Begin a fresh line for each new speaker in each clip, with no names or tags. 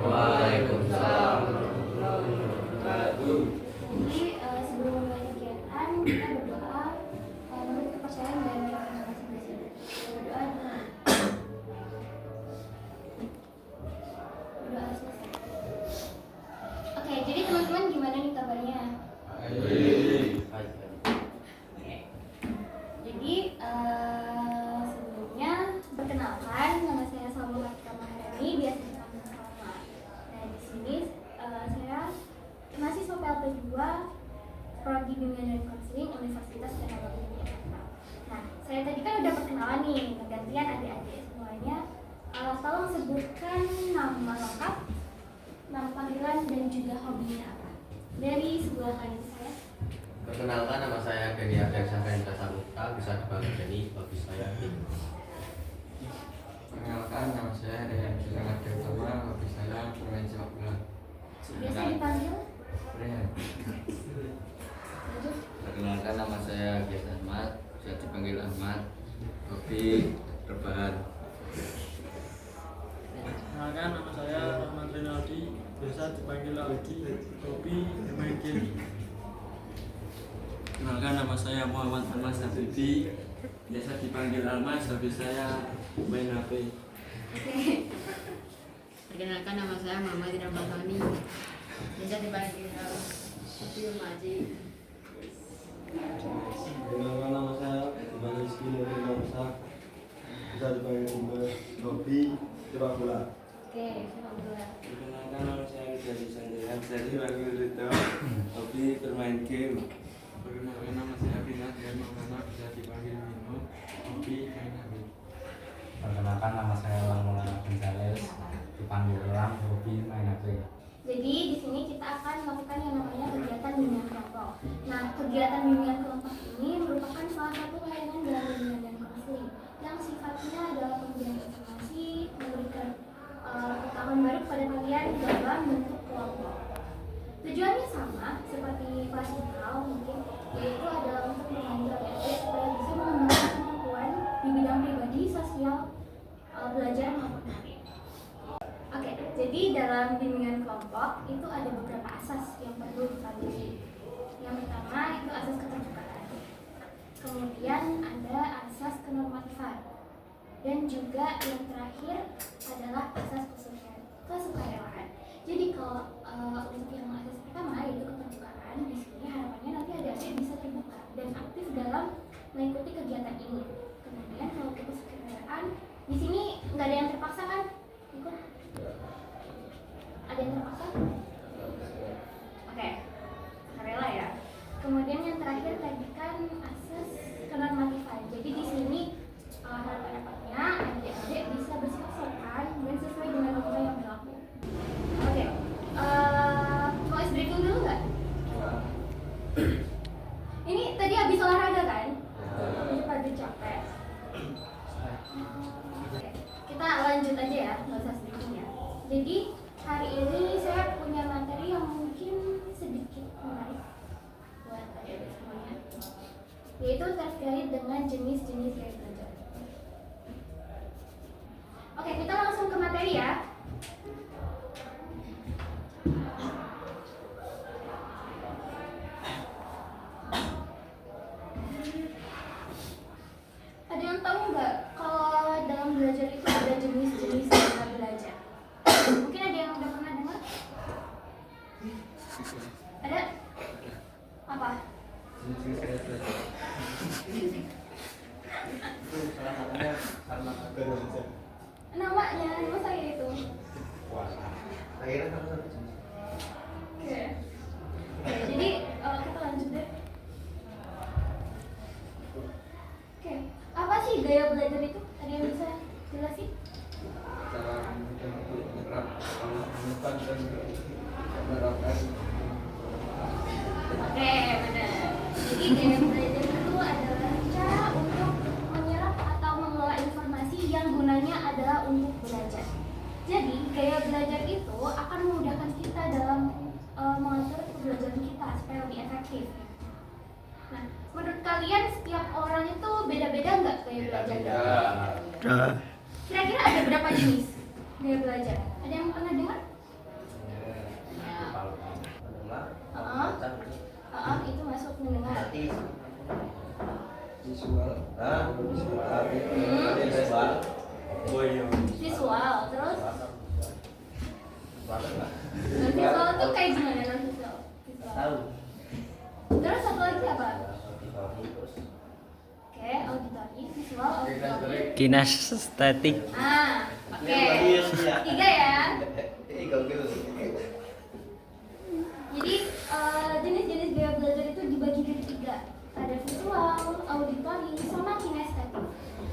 Waalaikumsalam warahmatullahi wabarakatuh.
Jadi sebelum memulai kegiatan kita berdoa menurut kepercayaan dan keyakinan masing-masing. Berdoa dulu. Berdoa selesai. Oke, jadi teman-teman gimana nih kabarnya? Jadi sebelumnya perkenalkan, nama saya Salma Fatika Maharani, biasa dipanggil Salma. Nah di sini saya mahasiswa PLP 2 Prodi Bimbingan dan Konseling Universitas Danau Jakarta. Nah saya tadi kan udah perkenalan nih, gantian adik-adik semuanya. Tolong sebutkan nama lengkap, nama panggilan dan juga hobinya apa. Dari sebelah kanan saya.
Perkenalkan, nama saya Geni Ardian Syafrendra Samutra, bisa dipanggil Geni, hobi saya game.
Perkenalkan, nama saya Rehan Gilang Ardian Utama, hobi saya bermain sepak bola.
Biasa dipanggil
Rehan.
lanjut.
Perkenalkan, nama saya Gias Ahmad, bisa dipanggil Ahmad, hobi rebahan.
Perkenalkan, nama saya Rahmat Rinaldi, biasa dipanggil Aldi, hobi bermain game.
Perkenalkan, nama saya Muhammad Almas Habibi, biasa dipanggil Almas, hobi saya main HP.
Perkenalkan, nama saya Muhammad Ira Bakani, bisa dipanggil Hobi Maji.
Perkenalkan, nama saya Iman Rizky Nurul Mamsak, bisa dipanggil hobi sepak bola.
Oke, sepak bola.
Perkenalkan, nama saya Rizky Sanjaya, bisa dipanggil Rito, hobi bermain game. Perkenalkan, nama saya Binat dan Maulana, bisa dipanggil Mino, hobi main HP.
Perkenalkan, nama saya Lang Maulana Gonzales, dipanggil Lang, hobi main HP.
Jadi di sini kita akan melakukan yang namanya kegiatan bimbingan kelompok. Nah, kegiatan bimbingan kelompok ini merupakan salah satu layanan dalam bimbingan dan konseling yang sifatnya adalah pemberian informasi, memberikan pengetahuan baru kepada kalian dalam bentuk kelompok. Tujuannya sama seperti kelas internal mungkin, yaitu adalah untuk mengajar adik supaya bisa mengembangkan kemampuan di bidang pribadi, sosial, belajar maupun karir. Oke, jadi dalam bimbingan kelompok itu ada beberapa asas yang perlu dipelajari. Yang pertama itu asas keterbukaan. Kemudian ada asas kenormatifan. Dan juga yang terakhir adalah asas kesukarelawan. Jadi kalau untuk yang asas pertama yaitu keterbukaan, di sini harapannya nanti adik-adik bisa terbuka dan aktif dalam mengikuti kegiatan ini. Kemudian kalau kesukarelawan, di sini nggak ada yang terpaksa kan? Ikut? Ada yang terpaksa? Oke, rela ya. Kemudian yang terakhir tadi kan asas kenormatifan. Jadi di sini harapannya adik-adik bisa bersikap sopan dan sesuai dengan norma yang berlaku. Oke, mau ice breaking dulu nggak? Ini tadi habis olahraga kan? Jadi pada capek. Oke, kita lanjut aja ya, nggak usah breaking ya. Jadi hari ini saya punya materi yang mungkin sedikit menarik buat adik-adik semuanya, yaitu terkait dengan jenis-jenis gaya belajar. Oke, kita langsung ke materi ya. Ada yang tahu nggak kalau dalam belajar itu ada jenis-jenis cara belajar? Mungkin ada yang udah pernah dengar? Ada? Apa?
Salah satunya karena ada Indonesia.
Namanya, nama saya itu.
Wah, saya kira salah satu jenis.
Oke. Oke, jadi kita lanjut deh. Oke, apa sih gaya belajar itu? Ada yang bisa jelasin?
Cara menerap, menemukan dan menerapkan.
Oke, benar. Jadi gaya belajar itu adalah cara untuk menyerap atau mengelola informasi yang gunanya adalah untuk belajar. Jadi gaya belajar itu akan memudahkan kita dalam mengatur pembelajaran kita supaya lebih efektif. Nah, menurut kalian setiap orang itu beda-beda nggak gaya belajarnya?
Ya.
Kira-kira ada berapa jenis gaya belajar? Ada yang pernah dengar?
visual.
Visual.
Oh iya.
Visual, terus non visual itu kayak gimana non visual?
Tahu.
Terus satu lagi apa? Oke, auditory, visual, auditory.
Kinestetik.
Oke. 3 ya. Jadi jenis-jenis gaya belajar itu dibagi jadi 3. Ada visual, auditory, sama kinestetik.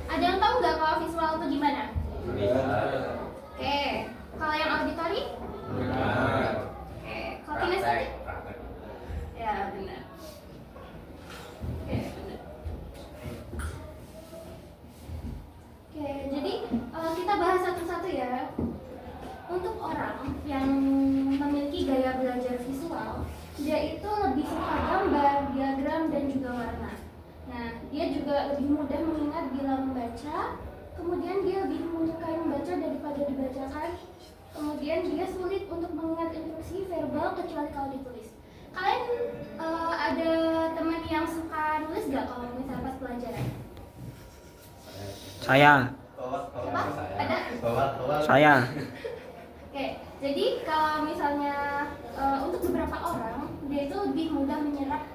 Ada yang tahu nggak kalau visual itu gimana? Oke. Kalau yang auditory? Oke. Kalau kinestetik? Ya benar. Oke benar. Oke, jadi kita bahas satu-satu ya. Untuk orang yang memiliki gaya belajar visual, dia itu lebih suka gambar, diagram, dan juga warna. Nah, dia juga lebih mudah mengingat bila membaca. Kemudian dia lebih menyukai membaca daripada dibacakan. Kemudian dia sulit untuk mengingat instruksi verbal kecuali kalau ditulis. Kalian ada teman yang suka nulis gak kalau misalnya pas pelajaran?
Saya.
Siapa? Ada?
Saya.
Oke, jadi kalau misalnya untuk beberapa orang dia itu lebih mudah menyerap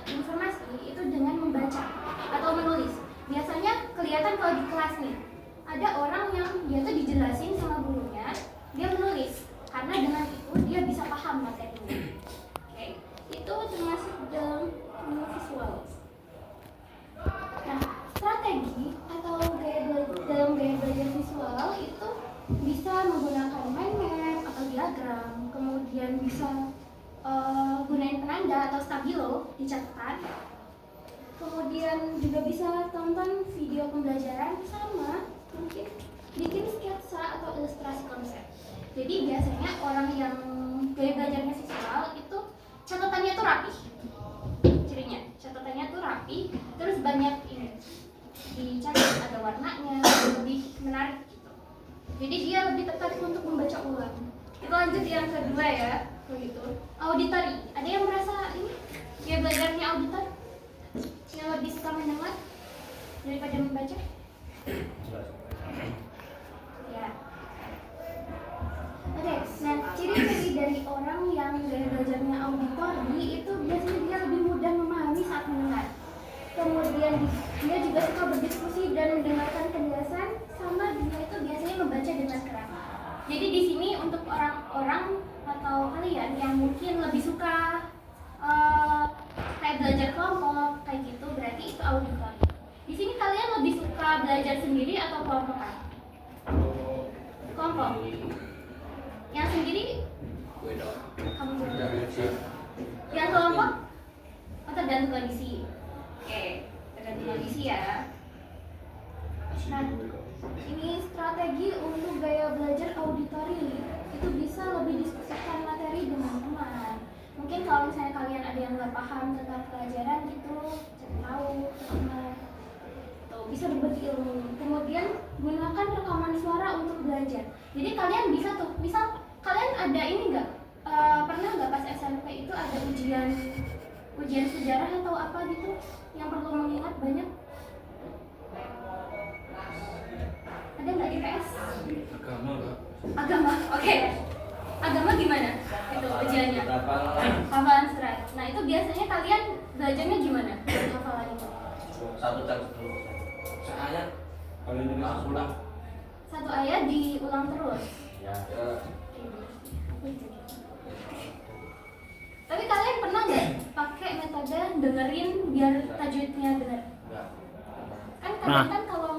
informasi itu dengan membaca atau menulis. Biasanya kelihatan kalau di kelas nih, ada orang yang dia tuh dijelasin sama gurunya, dia menulis karena dengan itu dia bisa paham materinya. Oke, itu termasuk dalam visual. Nah, strategi atau dalam gaya belajar visual itu bisa menggunakan mind map atau diagram, kemudian bisa gunain penanda atau stabilo di catatan, kemudian juga bisa tonton video pembelajaran sama mungkin bikin sketsa atau ilustrasi konsep. Jadi biasanya orang yang gaya belajarnya visual itu catatannya tuh rapi, cirinya catatannya tuh rapi, terus banyak ini dicatat, ada warnanya, lebih menarik gitu. Jadi dia lebih tertarik untuk membaca ulang. Kita lanjut yang kedua ya, begitu. Auditory. Ada yang merasa ini gaya belajarnya auditor yang lebih suka mendengar daripada membaca? Ya. Oke, nah ciri-ciri dari orang yang gaya belajarnya auditory itu biasanya dia lebih mudah memahami saat mendengar. Kemudian dia juga suka berdiskusi dan mendengarkan penjelasan, sama dia itu biasanya membaca dengan keras. Jadi di sini untuk orang-orang atau kalian yang mungkin lebih suka kayak belajar kelompok kayak gitu, berarti itu auditory. Di sini kalian lebih suka belajar sendiri atau kelompokan? Kelompok. Yang sendiri? Kamu juga. Yang kelompok? Oh, tergantung kondisi. Oke, tergantung kondisi ya. Nah, ini strategi untuk gaya belajar auditory. Itu bisa lebih diskusikan materi dengan teman. Mungkin kalau misalnya kalian ada yang nggak paham tentang pelajaran gitu, cari tahu ke teman. Tuh, bisa berbagi ilmu. Kemudian gunakan rekaman suara untuk belajar. Jadi kalian bisa tuh, misal kalian ada ini nggak? Pernah nggak pas SMP itu ada ujian sejarah atau apa gitu yang perlu mengingat banyak? Ada nggak IPS?
Agama, Pak.
Agama, oke. Agama gimana? Itu ujiannya? Hafalan surat. Nah itu biasanya kalian belajarnya gimana? Hafalan itu?
Satu terus.
Seayat paling ini sesudah.
Satu ayat diulang terus.
Ya.
Tapi kalian pernah nggak pakai metode dengerin biar tajwidnya benar?
Enggak.
Kan kadang kan kalau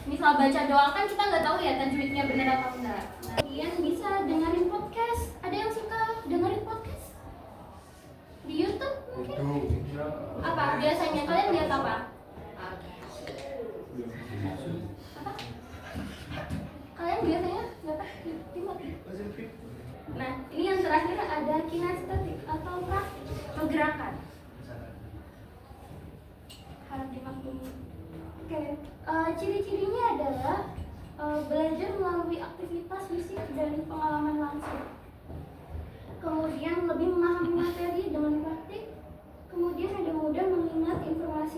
misal baca doang kan kita nggak tahu ya tajwidnya benar atau enggak. Nah, kalian bisa dengerin podcast. Ada yang suka dengerin podcast di YouTube mungkin? Apa biasanya kalian lihat apa? Apa? Kalian biasanya apa? Nah, ini yang terakhir ada kinestetik atau praktik pergerakan. Harus dimaklumi. Oke, ciri-cirinya adalah belajar melalui aktivitas fisik dan pengalaman langsung. Kemudian lebih memahami materi dengan praktik. Kemudian ada mudah mengingat informasi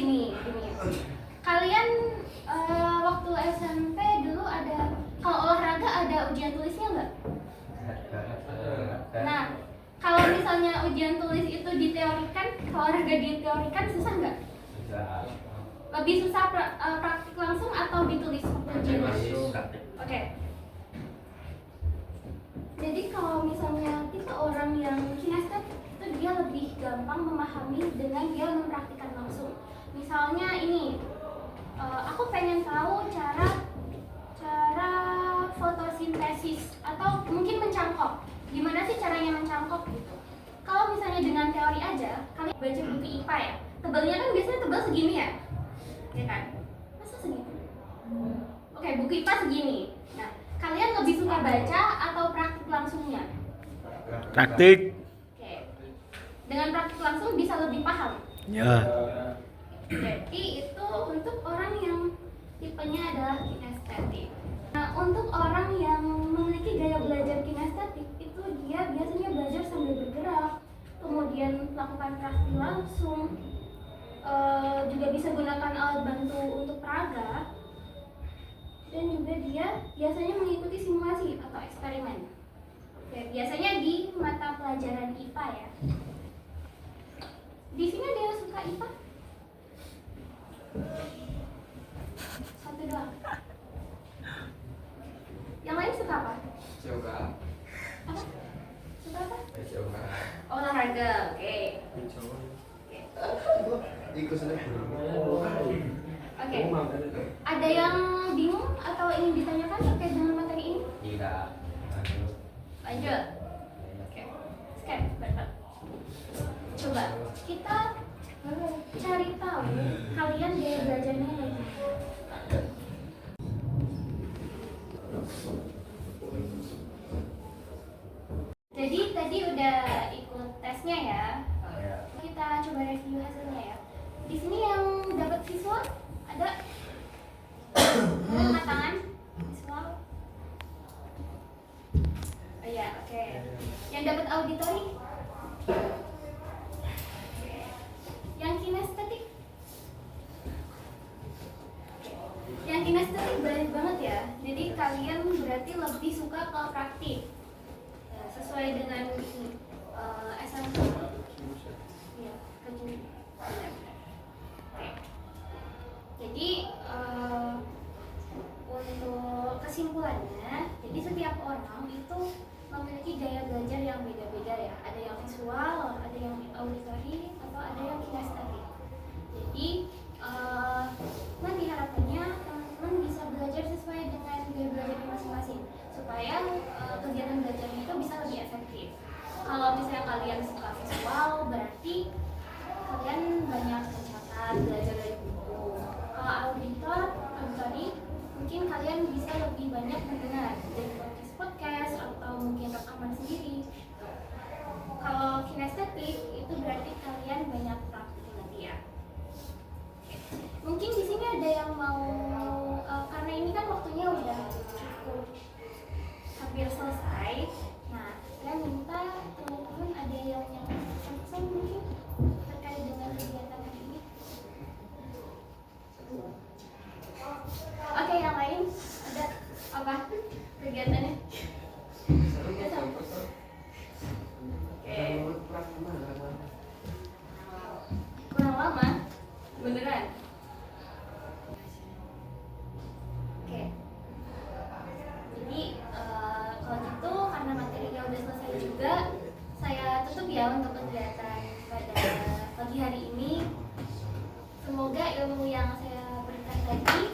gini. Kalian waktu SMP dulu ada, kalau olahraga ada ujian tulisnya nggak? Nah, kalau misalnya ujian tulis itu diteorikan, kalau olahraga diteorikan susah nggak? Lebih susah praktik langsung atau ditulis waktu ujian? Oke. Jadi kalau misalnya kita orang yang kinestetik itu dia lebih gampang memahami dengan dia mempraktikkan langsung. Misalnya ini, aku pengen tahu cara fotosintesis atau mungkin mencangkok. Gimana sih caranya mencangkok gitu? Kalau misalnya dengan teori aja, kalian baca buku IPA ya, tebalnya kan biasanya tebal segini ya kan? Masa segini? Oke, buku IPA segini. Nah, kalian lebih suka baca atau praktik langsungnya?
Praktik.
Oke. Dengan praktik langsung bisa lebih paham.
Ya.
Jadi itu untuk orang yang tipenya adalah kinestetik. Nah, untuk orang yang memiliki gaya belajar kinestetik itu dia biasanya belajar sambil bergerak, kemudian melakukan praktik langsung, juga bisa gunakan alat bantu untuk peraga, dan juga dia biasanya mengikuti simulasi atau eksperimen. Oke, biasanya di mata pelajaran IPA ya. Di sini ada yang suka IPA? Satu doang. Yang lain suka apa?
Yoga.
Apa? Suka apa?
Yoga.
Olahraga, oke.
Ikut sudah.
Oke. Ada yang bingung atau ingin ditanyakan terkait dengan materi ini?
Tidak.
Lanjut. Oke. Sekarang, coba kita cari tahu kalian gaya belajarnya kayak gimana. Jadi tadi udah ikut tesnya ya. Kita coba review hasilnya ya. Di sini yang dapat visual ada? Angkat tangan. Visual. Oh ya, oke. Yang dapat auditori? Oke. Yang kinestetik? Yang kinestetik baik banget ya. Jadi kalian berarti lebih suka ke praktik. Ya, sesuai dengan ini SMP. Iya, kejuruan. Oke. Jadi untuk kesimpulannya, jadi setiap orang itu memiliki gaya belajar yang beda-beda ya. Ada yang visual, ada yang auditory, atau ada yang kinestetik. Jadi nanti harapannya teman-teman bisa belajar sesuai dengan gaya belajar masing-masing supaya kegiatan belajarnya itu bisa lebih efektif. Kalau misalnya kalian suka visual, berarti kalian banyak mencatat, belajar dari buku. Kalau auditori, mungkin kalian bisa lebih banyak mendengar dari podcast atau mungkin rekaman sendiri. Kalau kinestetik itu berarti kalian banyak praktik nanti ya. Mungkin di sini ada yang mau karena ini kan waktunya udah cukup hampir selesai. Nah, saya minta teman-teman ada yang pesan mungkin terkait dengan kegiatan hari ini. Oke, yang lain ada apa kegiatannya? Oke. Kurang lama, beneran. Oke. Jadi kalau gitu karena materinya udah selesai juga, saya tutup ya untuk kegiatan pada pagi hari ini. Semoga ilmu yang saya berikan tadi